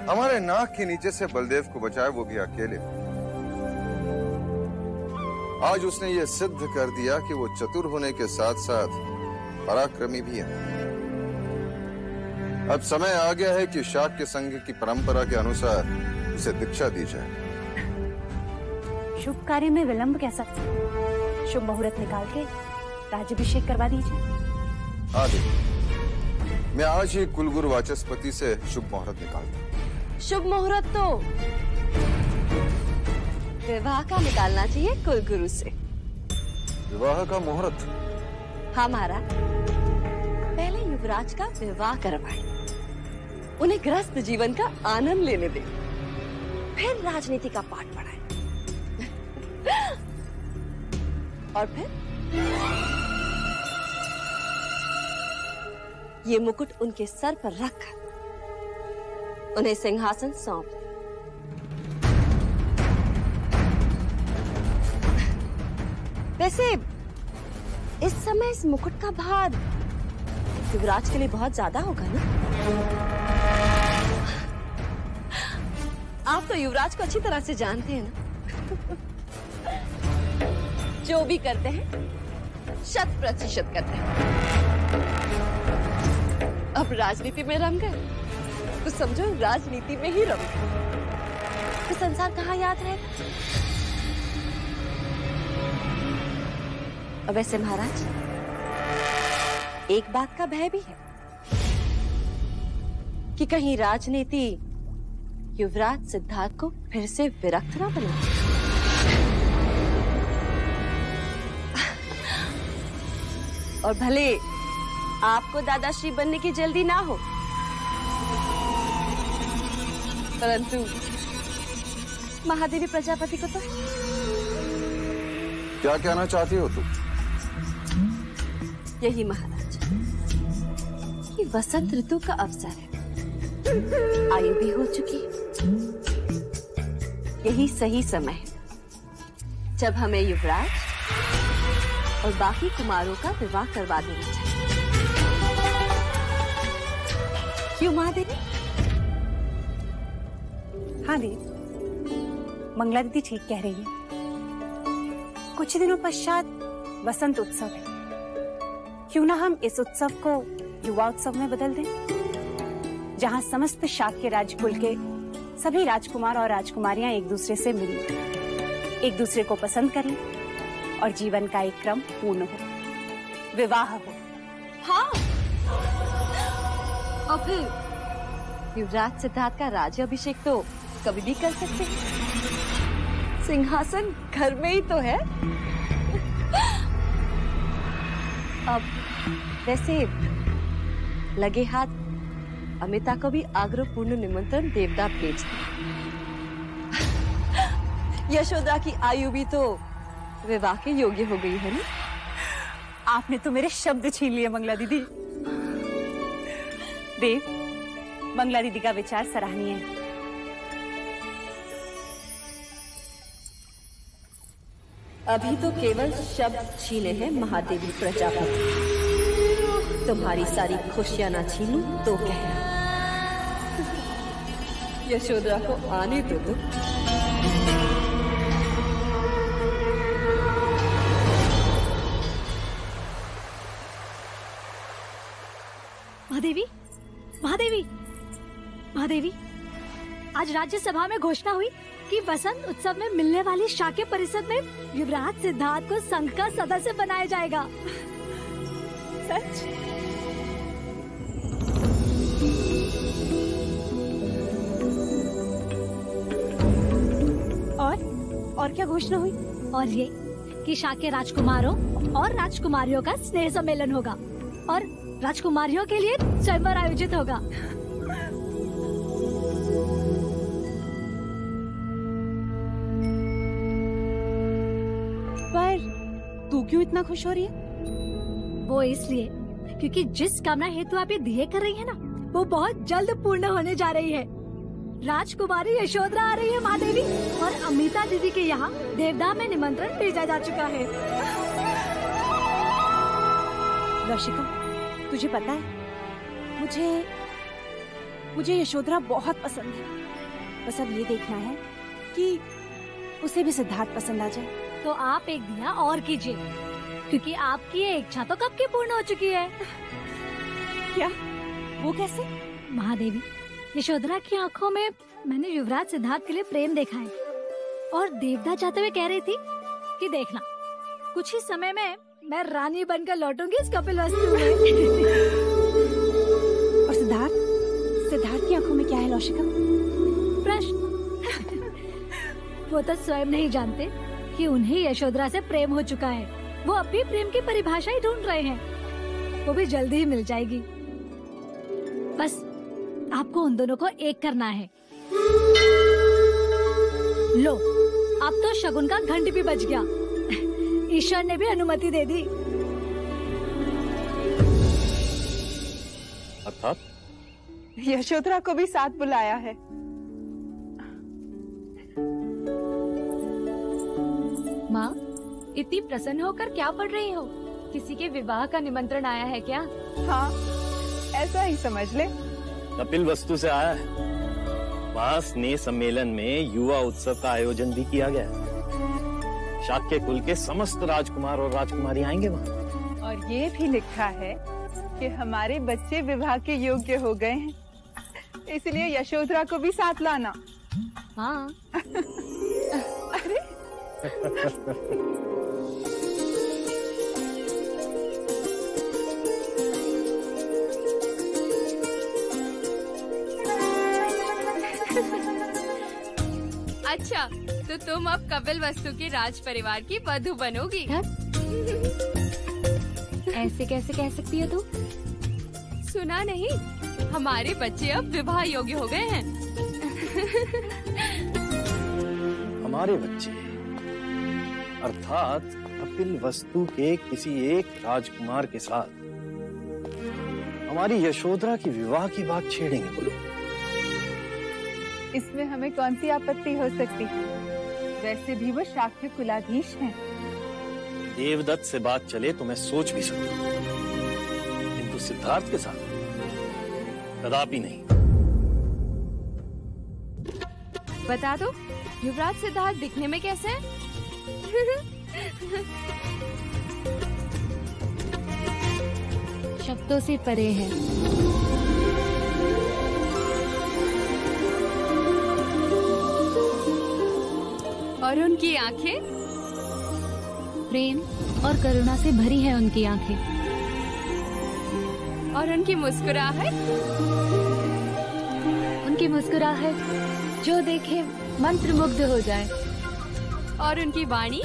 हमारे नाक के नीचे से बलदेव को बचाए, वो भी अकेले। आज उसने ये सिद्ध कर दिया कि वो चतुर होने के साथ साथ पराक्रमी भी है। अब समय आ गया है कि शाक्य संघ की परंपरा के अनुसार उसे दीक्षा दी जाए। शुभ कार्य में विलंब कैसा? शुभ मुहूर्त निकाल के राज्याभिषेक करवा दीजिए। आदि, मैं आज ही कुलगुरु वाचस्पति से शुभ मुहूर्त निकालता हूँ। शुभ मुहूर्त तो विवाह का निकालना चाहिए कुलगुरु से। विवाह का मुहूर्त? हाँ महाराज, पहले युवराज का विवाह करवाएं, उन्हें गृहस्थ जीवन का आनंद लेने दें, फिर राजनीति का पाठ पढ़ाएं और फिर ये मुकुट उनके सर पर रखकर उन्हें सिंहासन सौंप। वैसे इस समय इस मुकुट का भार युवराज के लिए बहुत ज्यादा होगा ना? आप तो युवराज को अच्छी तरह से जानते हैं ना। जो भी करते हैं 100% करते हैं। अब राजनीति में रम गए तो समझो राजनीति में ही रम गए, तो संसार कहाँ याद रहेगा? और वैसे महाराज, एक बात का भय भी है कि कहीं राजनीति युवराज सिद्धार्थ को फिर से विरक्त ना बना। और भले आपको दादाश्री बनने की जल्दी ना हो, परंतु महादेवी प्रजापति को तो। क्या कहना चाहती हो तुम? यही महाराज कि वसंत ऋतु का अवसर है, आयु भी हो चुकी है, यही सही समय है जब हमें युवराज और बाकी कुमारों का विवाह करवा देना चाहिए। क्यों महादेवी? हाँ देवी, मंगला दीदी ठीक कह रही है। कुछ दिनों पश्चात वसंत उत्सव है, क्यों ना हम इस उत्सव को युवा उत्सव में बदल दें, जहां समस्त शाक्य राजकुल के सभी राजकुमार और राजकुमारियां एक दूसरे से मिलें, एक दूसरे को पसंद करें और जीवन का एक क्रम पूर्ण हो, विवाह हो। हाँ, और फिर युवराज सिद्धार्थ का राज्याभिषेक तो कभी भी कर सकते हैं, सिंहासन घर में ही तो है। अब वैसे लगे हाथ अमिता को भी आग्रहपूर्ण निमंत्रण देवता भेजते। यशोदा की आयु भी तो विवाह के योग्य हो गई है ना? आपने तो मेरे शब्द छीन लिए मंगला दीदी। देव, मंगला दीदी का विचार सराहनीय है। अभी तो केवल शब्द छीने हैं महादेवी प्रजापति, तुम्हारी सारी खुशियां ना छीनूं तो कहना। यशोदा को आने तो दो। महादेवी, महादेवी, महादेवी, आज राज्यसभा में घोषणा हुई कि वसंत उत्सव में मिलने वाली शाक्य परिषद में युवराज सिद्धार्थ को संघ का सदस्य बनाया जाएगा। सच? और क्या घोषणा हुई? और ये कि शाक्य राजकुमारों और राजकुमारियों का स्नेह सम्मेलन होगा और राजकुमारियों के लिए स्वयंवर आयोजित होगा। पर तू क्यों इतना खुश हो रही है? वो इसलिए क्योंकि जिस कामना हेतु आप ये दिए कर रही है ना, वो बहुत जल्द पूर्ण होने जा रही है। राजकुमारी यशोधरा आ रही है महादेवी, और अमिता दीदी के यहाँ देवदा में निमंत्रण भेजा जा चुका है। तुझे पता है, मुझे यशोधरा बहुत पसंद है। बस अब ये देखना है कि उसे भी सिद्धार्थ पसंद आ जाए। तो आप एक दिया और कीजिए, क्योंकि आपकी ये इच्छा तो कब की पूर्ण हो चुकी है। क्या? वो कैसे? महादेवी, यशोधरा की आंखों में मैंने युवराज सिद्धार्थ के लिए प्रेम देखा है, और देवदा जाते हुए कह रही थी कि देखना कुछ ही समय में मैं रानी बनकर लौटूंगी इस कपिलवस्तु में। और सिद्धार्थ की आंखों में क्या है लौशिका? प्रश्न। वो तो स्वयं नहीं जानते कि उन्हें यशोधरा से प्रेम हो चुका है। वो अब भी प्रेम की परिभाषा ही ढूंढ रहे हैं। वो भी जल्दी ही मिल जाएगी। बस आपको उन दोनों को एक करना है। लो, अब तो शगुन का घंट भी बज गया। ईश्वर ने भी अनुमति दे दी। अर्थात यशोधरा को भी साथ बुलाया है। माँ, इतनी प्रसन्न होकर क्या पढ़ रही हो? किसी के विवाह का निमंत्रण आया है क्या? हाँ, ऐसा ही समझ ले। कपिलवस्तु से आया है। वहाँ स्नेह सम्मेलन में युवा उत्सव का आयोजन भी किया गया है। शाक्य कुल के समस्त राजकुमार और राजकुमारी आएंगे वहाँ। और ये भी लिखा है कि हमारे बच्चे विवाह के योग्य हो गए हैं, इसलिए यशोधरा को भी साथ लाना। हाँ। अरे अच्छा, तो तुम अब कपिलवस्तु के राज परिवार की वधू बनोगी? ऐसे कैसे कह सकती हो तू? सुना नहीं, हमारे बच्चे अब विवाह योग्य हो गए हैं। हमारे बच्चे अर्थात कपिलवस्तु के किसी एक राजकुमार के साथ हमारी यशोधरा की विवाह की बात छेड़ेंगे। बोलो, इसमें हमें कौन सी आपत्ति हो सकती है? वैसे भी वो शाक्य कुलाधीश हैं। देवदत्त से बात चले तो मैं सोच भी सकूं, किंतु सिद्धार्थ के साथ कदापि नहीं। बता दो, युवराज सिद्धार्थ दिखने में कैसे हैं? शब्दों से परे है। और उनकी आंखें प्रेम और करुणा से भरी है उनकी आंखें। और उनकी मुस्कुराहट जो देखे मंत्रमुग्ध हो जाए। और उनकी वाणी